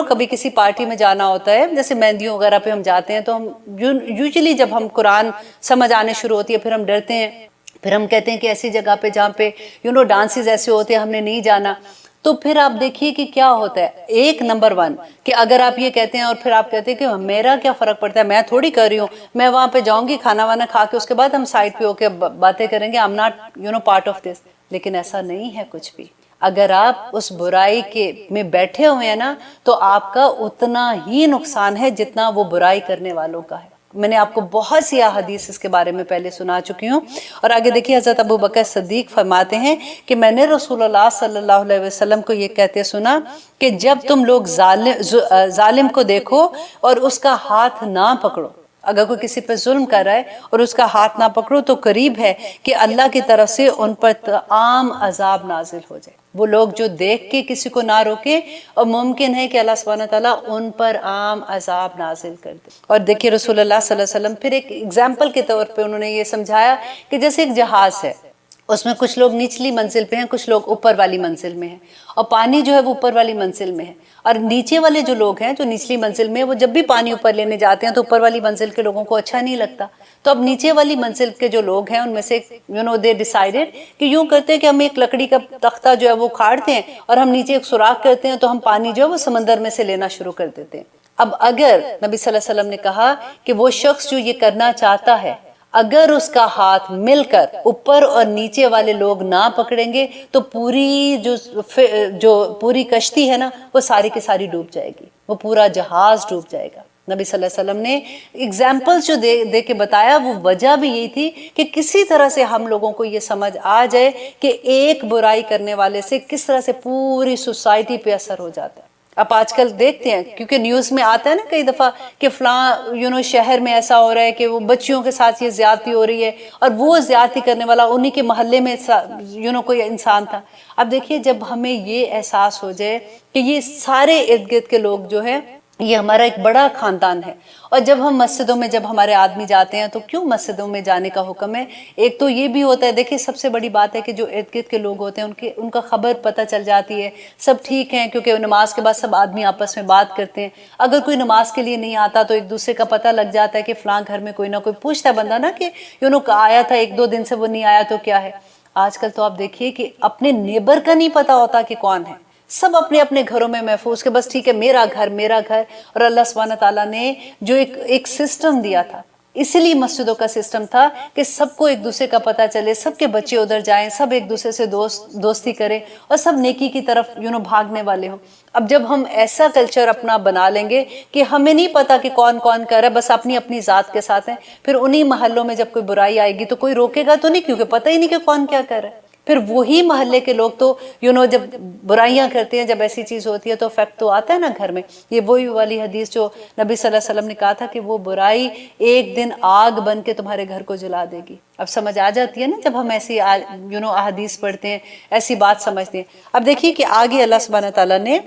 کبھی کسی پارٹی میں جانا ہوتا ہے، جیسے مہندیوں وغیرہ پہ ہم جاتے ہیں، تو ہم یوزلی جب ہم قرآن سمجھ آنے شروع ہوتی ہے پھر ہم ڈرتے ہیں، پھر ہم کہتے ہیں کہ ایسی جگہ پہ جہاں پہ ڈانسز ایسے ہوتے ہیں ہم نے نہیں جانا۔ تو پھر آپ دیکھیے کہ کیا ہوتا ہے، ایک نمبر 1 کہ اگر آپ یہ کہتے ہیں اور پھر آپ کہتے ہیں کہ میرا کیا فرق پڑتا ہے، میں تھوڑی کر رہی ہوں، میں وہاں پہ جاؤں گی کھانا وانا کھا کے اس کے بعد ہم سائڈ پہ ہو کے باتیں کریں گے، I'm not part of this. لیکن ایسا نہیں ہے کچھ بھی۔ اگر آپ اس برائی میں بیٹھے ہوئے ہیں نا تو آپ کا اتنا ہی نقصان ہے جتنا وہ برائی کرنے والوں کا ہے۔ میں نے آپ کو بہت سی احادیث اس کے بارے میں پہلے سنا چکی ہوں۔ اور آگے دیکھیے حضرت ابو بکر صدیق فرماتے ہیں کہ میں نے رسول اللہ صلی اللہ علیہ وسلم کو یہ کہتے سنا کہ جب تم لوگ ظالم کو دیکھو اور اس کا ہاتھ نہ پکڑو، اگر کوئی کسی پہ ظلم کر رہا ہے اور اس کا ہاتھ نہ پکڑو تو قریب ہے کہ اللہ کی طرف سے ان پر عام عذاب نازل ہو جائے۔ وہ لوگ جو دیکھ کے کسی کو نہ روکے، اور ممکن ہے کہ اللہ سبحانہ تعالیٰ ان پر عام عذاب نازل کر دے۔ اور دیکھیے رسول اللہ صلی اللہ علیہ وسلم پھر ایک اگزامپل کے طور پہ انہوں نے یہ سمجھایا کہ جیسے ایک جہاز ہے، اس میں کچھ لوگ نچلی منزل پہ ہیں، کچھ لوگ اوپر والی منزل میں ہیں، اور پانی جو ہے وہ اوپر والی منزل میں ہے، اور نیچے والے جو لوگ ہیں جو نچلی منزل میں، وہ جب بھی پانی اوپر لینے جاتے ہیں تو اوپر والی منزل کے لوگوں کو اچھا نہیں لگتا۔ تو اب نیچے والی منزل کے جو لوگ ہیں ان میں سے دے ڈیسائیڈڈ کہ یوں کرتے ہیں کہ ہم ایک لکڑی کا تختہ جو ہے وہ کھاڑتے ہیں اور ہم نیچے ایک سوراخ کرتے ہیں، تو ہم پانی جو ہے وہ سمندر میں سے لینا شروع کر دیتے ہیں۔ اب اگر نبی صلی اللہ علیہ وسلم نے کہا کہ وہ شخص جو یہ کرنا چاہتا ہے، اگر اس کا ہاتھ مل کر اوپر اور نیچے والے لوگ نہ پکڑیں گے تو جو پوری کشتی ہے نا وہ ساری کی ساری ڈوب جائے گی، وہ پورا جہاز ڈوب جائے گا۔ نبی صلی اللہ علیہ وسلم نے اگزامپل جو دے کے بتایا، وہ وجہ بھی یہی تھی کہ کسی طرح سے ہم لوگوں کو یہ سمجھ آ جائے کہ ایک برائی کرنے والے سے کس طرح سے پوری سوسائٹی پہ اثر ہو جاتا ہے۔ اب آج کل دیکھتے ہیں کیونکہ نیوز میں آتا ہے نا کئی دفعہ کہ فلاں شہر میں ایسا ہو رہا ہے کہ وہ بچیوں کے ساتھ یہ زیادتی ہو رہی ہے، اور وہ زیادتی کرنے والا انہی کے محلے میں کوئی انسان تھا۔ اب دیکھیے جب ہمیں یہ احساس ہو جائے کہ یہ سارے ارد گرد کے لوگ جو ہے یہ ہمارا ایک بڑا خاندان ہے، اور جب ہم مسجدوں میں جب ہمارے آدمی جاتے ہیں تو کیوں مسجدوں میں جانے کا حکم ہے؟ ایک تو یہ بھی ہوتا ہے، دیکھیں سب سے بڑی بات ہے کہ جو ارد گرد کے لوگ ہوتے ہیں ان کا خبر پتہ چل جاتی ہے، سب ٹھیک ہیں، کیونکہ نماز کے بعد سب آدمی آپس میں بات کرتے ہیں۔ اگر کوئی نماز کے لیے نہیں آتا تو ایک دوسرے کا پتہ لگ جاتا ہے کہ فلاں گھر میں کوئی نہ کوئی پوچھتا ہے بندہ نا کہ آیا تھا 1-2 دن سے وہ نہیں آیا تو کیا ہے۔ آج کل تو آپ دیکھیے کہ اپنے نیبر کا نہیں پتہ ہوتا کہ کون ہے، سب اپنے اپنے گھروں میں محفوظ کہ بس ٹھیک ہے میرا گھر میرا گھر۔ اور اللہ سبحانہ تعالیٰ نے جو ایک سسٹم دیا تھا، اسی لیے مسجدوں کا سسٹم تھا کہ سب کو ایک دوسرے کا پتہ چلے، سب کے بچے ادھر جائیں، سب ایک دوسرے سے دوستی کریں اور سب نیکی کی طرف بھاگنے والے ہوں۔ اب جب ہم ایسا کلچر اپنا بنا لیں گے کہ ہمیں نہیں پتا کہ کون کون کر رہا ہے، بس اپنی ذات کے ساتھ ہیں، پھر انہی محلوں میں جب کوئی برائی آئے گی تو کوئی روکے گا تو نہیں، کیونکہ پتہ ہی نہیں کہ کون کیا کر رہا ہے۔ پھر وہی محلے کے لوگ تو جب برائیاں کرتے ہیں، جب ایسی چیز ہوتی ہے تو افیکٹ تو آتا ہے نا گھر میں۔ یہ وہی والی حدیث جو نبی صلی اللہ علیہ وسلم نے کہا تھا کہ وہ برائی ایک دن آگ بن کے تمہارے گھر کو جلا دے گی۔ اب سمجھ آ جاتی ہے نا جب ہم ایسی احادیث پڑھتے ہیں، ایسی بات سمجھتے ہیں۔ اب دیکھیے کہ آگے اللہ سبحانہ تعالیٰ نے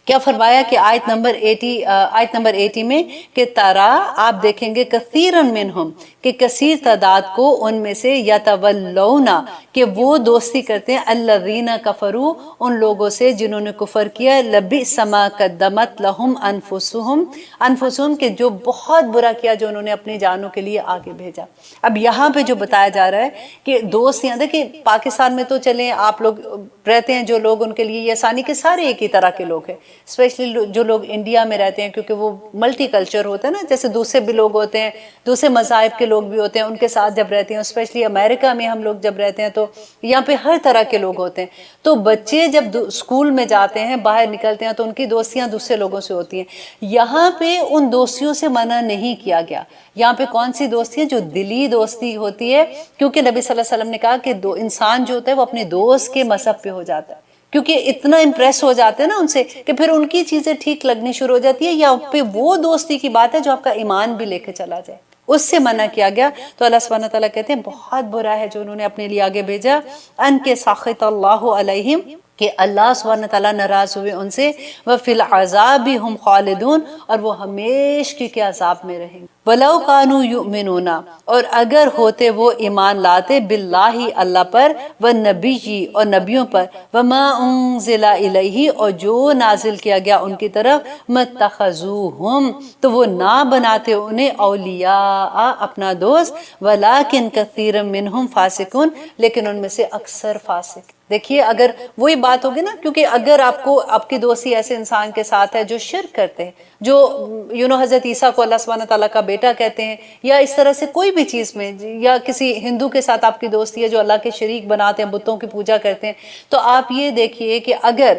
کیا فرمایا کہ آیت نمبر 80 میں کہ ترا آپ دیکھیں گے کثیرن منہم کہ کثیر تعداد کو ان میں سے یتولونا کہ وہ دوستی کرتے ہیں الذین کفروا ان لوگوں سے جنہوں نے کفر کیا لبئس ما قدمت لہم انفسہم کہ جو بہت برا کیا جو انہوں نے اپنی جانوں کے لیے آگے بھیجا۔ اب یہاں پہ جو بتایا جا رہا ہے کہ دوستیاں دیکھیں پاکستان میں تو چلیں آپ لوگ رہتے ہیں جو لوگ ان کے لیے یہ آسانی کہ سارے ایک ہی طرح کے لوگ ہیں، اسپیشلی جو لوگ انڈیا میں رہتے ہیں کیونکہ وہ ملٹی کلچر ہوتا ہے نا، جیسے دوسرے بھی لوگ ہوتے ہیں، دوسرے مذاہب کے لوگ بھی ہوتے ہیں، ان کے ساتھ جب رہتے ہیں اسپیشلی امریکہ میں ہم لوگ جب رہتے ہیں تو یہاں پہ ہر طرح کے لوگ ہوتے ہیں۔ تو بچے جب اسکول میں جاتے ہیں باہر نکلتے ہیں تو ان کی دوستیاں دوسرے لوگوں سے ہوتی ہیں، یہاں پہ ان دوستیوں سے منع نہیں کیا گیا۔ یہاں پہ کون سی دوستی ہے؟ جو دلی دوستی ہوتی ہے، کیونکہ نبی صلی اللہ علیہ وسلم نے کہا کہ انسان جو ہوتا ہے وہ اپنے دوست کے مذہب پہ ہو جاتا ہے، کیونکہ اتنا امپریس ہو جاتے ہیں نا ان سے کہ پھر ان کی چیزیں ٹھیک لگنی شروع ہو جاتی ہے، یا پہ وہ دوستی کی بات ہے جو آپ کا ایمان بھی لے کے چلا جائے، اس سے منع کیا گیا۔ تو اللہ سبحانہ تعالیٰ کہتے ہیں بہت برا ہے جو انہوں نے اپنے لیے آگے بھیجا، ان کے ساخط اللہ علیہم کہ اللہ سبحانہ تعالیٰ ناراض ہوئے ان سے، وفی العذاب ہم خالدون اور وہ ہمیشہ کے عذاب میں رہیں گے۔ وَلَوْ كَانُوا يُؤْمِنُونَ اور اگر ہوتے وہ ایمان لاتے باللہ اللہ پر، والنبی اور نبیوں پر، وَمَا أُنزِلَ إِلَيْهِ اور جو نازل کیا گیا ان کی طرف، مَتَّخَذُوهُمْ تو وہ نہ بناتے انہیں اولیاء اپنا دوست، وَلَكِنْ كَثِيرٌ مِّنْهُمْ فَاسِقُونَ لیکن ان میں سے اکثر فاسق۔ دیکھیے اگر وہی بات ہوگی نا، کیونکہ اگر آپ کی دوستی ایسے انسان کے ساتھ ہے جو شرک کرتے ہیں، جو حضرت عیسیٰ کو اللہ سبحانہ تعالیٰ کا بیٹا کہتے ہیں، یا اس طرح سے کوئی بھی چیز میں، یا کسی ہندو کے ساتھ آپ کی دوستی ہے جو اللہ کے شریک بناتے ہیں، بتوں کی پوجا کرتے ہیں، تو آپ یہ دیکھیے کہ اگر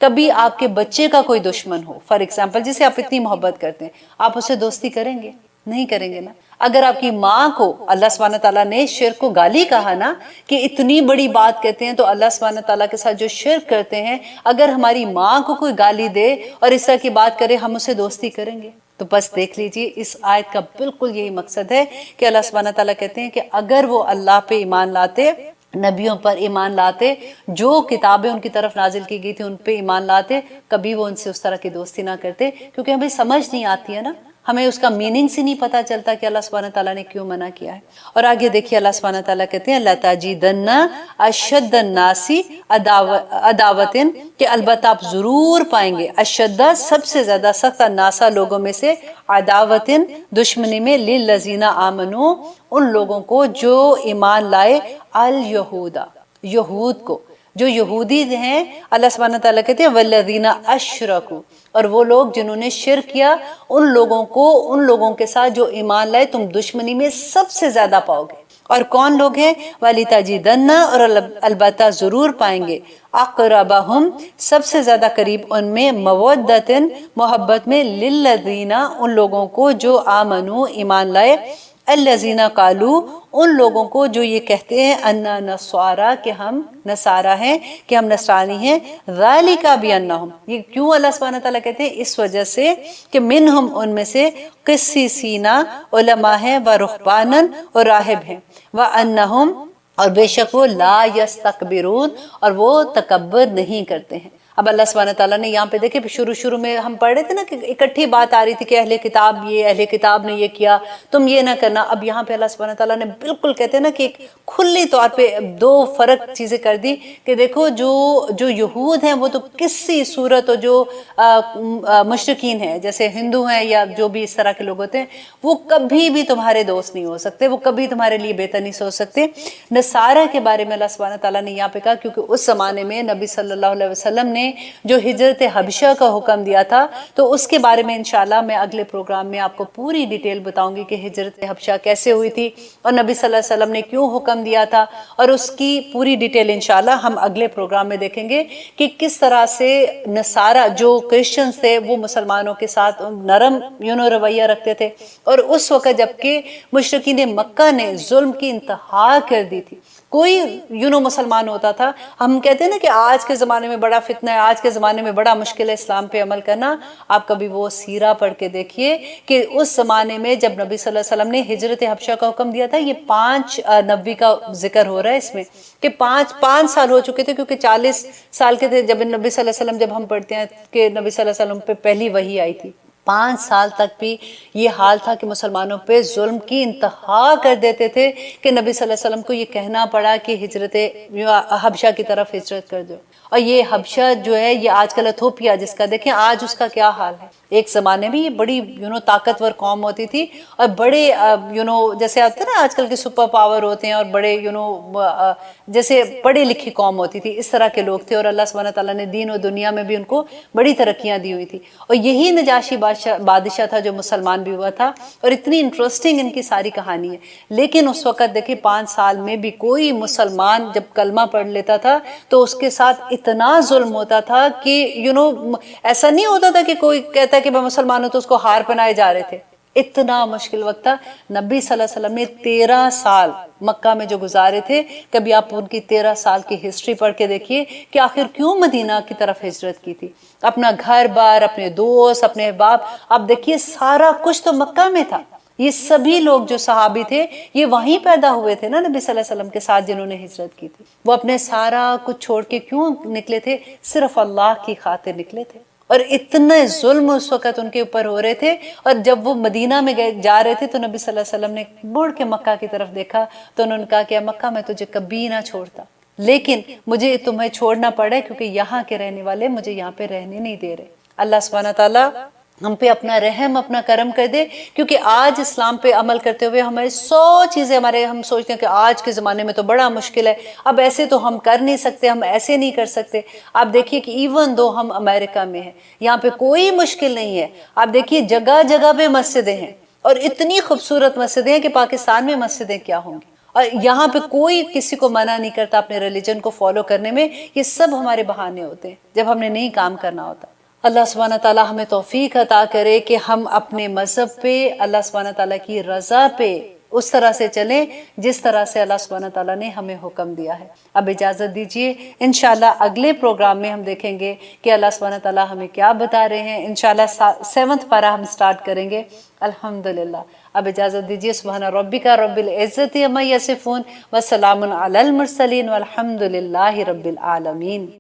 کبھی آپ کے بچے کا کوئی دشمن ہو، فار ایگزامپل جسے آپ اتنی محبت کرتے ہیں، آپ اسے دوستی کریں گے؟ نہیں کریں گے نا۔ اگر آپ کی ماں کو اللہ سبحانہ تعالیٰ نے شرک کو گالی کہا نا کہ اتنی بڑی بات کہتے ہیں، تو اللہ سبحانہ تعالیٰ کے ساتھ جو شرک کرتے ہیں، اگر ہماری ماں کو کوئی گالی دے اور اس طرح کی بات کرے، ہم اسے دوستی کریں گے؟ تو بس دیکھ لیجئے اس آیت کا بالکل یہی مقصد ہے کہ اللہ سبحانہ تعالیٰ کہتے ہیں کہ اگر وہ اللہ پہ ایمان لاتے، نبیوں پر ایمان لاتے، جو کتابیں ان کی طرف نازل کی گئی تھی ان پہ ایمان لاتے، کبھی وہ ان سے اس طرح کی دوستی نہ کرتے، کیونکہ ہمیں سمجھ نہیں آتی ہے نا، ہمیں اس کا میننگ سے نہیں پتہ چلتا کہ اللہ سبحانہ تعالیٰ نے کیوں منع کیا ہے۔ اور آگے دیکھیے اللہ سبحانہ تعالیٰ کہتے ہیں لَتَجِدَنَّ أَشَدَّ النَّاسِ عَدَاوَةً کہ البتہ آپ ضرور پائیں گے، اشدہ سب سے زیادہ سخت، الناسا لوگوں میں سے، عداوتن دشمنی میں، للذین آمنوا ان لوگوں کو جو ایمان لائے، الیہود یہود کو، جو یہودی ہیں، اللہ سبحانہ تعالیٰ کہتے ہیں والذین اشرکوا اور وہ لوگ جنہوں نے شرک کیا، ان لوگوں کے ساتھ جو ایمان لائے تم دشمنی میں سب سے زیادہ پاؤ گے۔ اور کون لوگ ہیں؟ وَلِتَجِدَنَّ اور البتہ ضرور پائیں گے، اقربہم سب سے زیادہ قریب ان میں، مودتن محبت میں، للذین ان لوگوں کو جو آمنوا ایمان لائے، الذین قالوا ان لوگوں کو جو یہ کہتے ہیں انا نصارا کہ ہم نصارہ ہیں، کہ ہم نصرانی ہیں، ذالک بانہم یہ کیوں اللہ سبحانہ تعالیٰ کہتے ہیں؟ اس وجہ سے کہ منہم ان میں سے قسیسین علماء ہیں، و رہبانا اور راہب ہیں، وانہم اور بے شک وہ لا یستکبرون اور وہ تکبر نہیں کرتے ہیں۔ اب اللہ سبحانہ تعالیٰ نے یہاں پہ دیکھیں شروع میں ہم پڑھ رہے تھے نا کہ اکٹھی بات آ رہی تھی کہ اہل کتاب نے یہ کیا، تم یہ نہ کرنا۔ اب یہاں پہ اللہ سبحانہ تعالیٰ نے بالکل کہتے ہیں نا کہ ایک کھلی طور پہ دو فرق چیزیں کر دی کہ دیکھو جو یہود ہیں وہ تو کسی صورت، اور جو مشرکین ہیں جیسے ہندو ہیں یا جو بھی اس طرح کے لوگ ہوتے ہیں، وہ کبھی بھی تمہارے دوست نہیں ہو سکتے، وہ کبھی تمہارے لیے بہتر نہیں سوچ سکتے۔ نصارہ کے بارے میں اللہ سبحانہ تعالیٰ نے یہاں پہ کہا کیونکہ اس زمانے میں نبی صلی اللہ علیہ وسلم نے جو ہجرت حبشہ کا حکم دیا تھا، تو اس کے بارے میں انشاءاللہ میں اگلے پروگرام میں آپ کو پوری ڈیٹیل بتاؤں گی کہ ہجرت حبشہ کیسے ہوئی تھی اور نبی صلی اللہ علیہ وسلم نے کیوں حکم دیا تھا، اور اس کی پوری ڈیٹیل انشاءاللہ ہم اگلے پروگرام میں دیکھیں گے کہ کس طرح سے نصارہ جو کرسچنز تھے وہ مسلمانوں کے ساتھ نرم رویہ رکھتے تھے، اور اس وقت جبکہ مشرکین مکہ نے ظلم کی انتہا کر دی تھی، کوئی مسلمان ہوتا تھا. ہم کہتے ہیں نا کہ آج کے زمانے میں بڑا فتنہ ہے، آج کے زمانے میں بڑا مشکل ہے اسلام پہ عمل کرنا. آپ کبھی وہ سیرہ پڑھ کے دیکھیے کہ اس زمانے میں جب نبی صلی اللہ علیہ وسلم نے ہجرت حبشہ کا حکم دیا تھا، یہ 5 نبی کا ذکر ہو رہا ہے اس میں کہ 5 سال ہو چکے تھے، کیونکہ 40 سال کے تھے جب نبی صلی اللہ علیہ وسلم، جب ہم پڑھتے ہیں کہ نبی صلی اللہ علیہ وسلم پہ پہلی وحی آئی تھی. 5 سال تک بھی یہ حال تھا کہ مسلمانوں پہ ظلم کی انتہا کر دیتے تھے کہ نبی صلی اللہ علیہ وسلم کو یہ کہنا پڑا کہ ہجرت حبشہ کی طرف ہجرت کر دو. اور یہ حبشہ جو ہے یہ آج کل ایتھوپیا جس کا دیکھیں آج اس کا کیا حال ہے. ایک زمانے میں یہ بڑی طاقتور قوم ہوتی تھی اور بڑے جیسے آتے ہیں نا آج کل کے سپر پاور ہوتے ہیں اور بڑے جیسے پڑھی لکھی قوم ہوتی تھی، اس طرح کے لوگ تھے. اور اللہ سبحانہ تعالیٰ نے دین و دنیا میں بھی ان کو بڑی ترقیاں دی ہوئی تھی. اور یہی نجاشی بادشاہ تھا جو مسلمان بھی ہوا تھا. اور اتنی انٹرسٹنگ ان کی ساری کہانی ہے. لیکن اس وقت دیکھیں 5 سال میں بھی کوئی مسلمان جب کلمہ پڑھ لیتا تھا تو اس کے ساتھ اتنا ظلم ہوتا تھا کہ ایسا نہیں ہوتا تھا کہ کوئی کہتا کہ میں مسلمان ہوں تو اس کو ہار پہنائے جا رہے تھے. اتنا مشکل وقت تھا. نبی صلی اللہ علیہ وسلم نے 13 سال مکہ میں جو گزارے تھے، کبھی آپ ان کی 13 سال کی ہسٹری پڑھ کے دیکھیے کہ آخر کیوں مدینہ کی طرف ہجرت کی تھی. اپنا گھر بار، اپنے دوست، اپنے احباب، اب دیکھیے سارا کچھ تو مکہ میں تھا. یہ سبھی لوگ جو صحابی تھے یہ وہیں پیدا ہوئے تھے نا نبی صلی اللہ علیہ وسلم کے ساتھ جنہوں نے ہجرت کی تھی. وہ اپنے سارا کچھ چھوڑ کے کیوں نکلے تھے؟ صرف اللہ کی خاطر نکلے تھے. اور اتنے ظلم اس وقت ان کے اوپر ہو رہے تھے. اور جب وہ مدینہ میں جا رہے تھے تو نبی صلی اللہ علیہ وسلم نے مڑ کے مکہ کی طرف دیکھا تو انہوں نے کہا کہ مکہ میں تجھے کبھی نہ چھوڑتا، لیکن مجھے تمہیں چھوڑنا پڑے کیونکہ یہاں کے رہنے والے مجھے یہاں پہ رہنے نہیں دے رہے. اللہ سبحانہ تعالیٰ ہم پہ اپنا رحم، اپنا کرم کر دے، کیونکہ آج اسلام پہ عمل کرتے ہوئے ہمیں 100 چیزیں ہم سوچتے ہیں کہ آج کے زمانے میں تو بڑا مشکل ہے، اب ایسے تو ہم کر نہیں سکتے، ہم ایسے نہیں کر سکتے. آپ دیکھیے کہ ایون دو ہم امریکہ میں ہیں، یہاں پہ کوئی مشکل نہیں ہے. آپ دیکھیے جگہ جگہ پہ مسجدیں ہیں اور اتنی خوبصورت مسجدیں ہیں کہ پاکستان میں مسجدیں کیا ہوں گی. اور یہاں پہ کوئی کسی کو منع نہیں کرتا اپنے ریلیجن کو فالو کرنے میں. یہ سب ہمارے بہانے ہوتے ہیں جب ہم نے نہیں کام کرنا ہوتا. اللہ سبحانہ تعالیٰ ہمیں توفیق عطا کرے کہ ہم اپنے مذہب پہ، اللہ سبحانہ تعالیٰ کی رضا پہ اس طرح سے چلیں جس طرح سے اللہ سبحانہ تعالیٰ نے ہمیں حکم دیا ہے. اب اجازت دیجیے، انشاءاللہ اگلے پروگرام میں ہم دیکھیں گے کہ اللہ سبحانہ تعالیٰ ہمیں کیا بتا رہے ہیں. انشاءاللہ 7 پارہ ہم سٹارٹ کریں گے الحمدللہ. اب اجازت دیجیے. سبحان ربک رب العزت عما یصفون وسلام علی المرسلین والحمدللہ رب العالمین.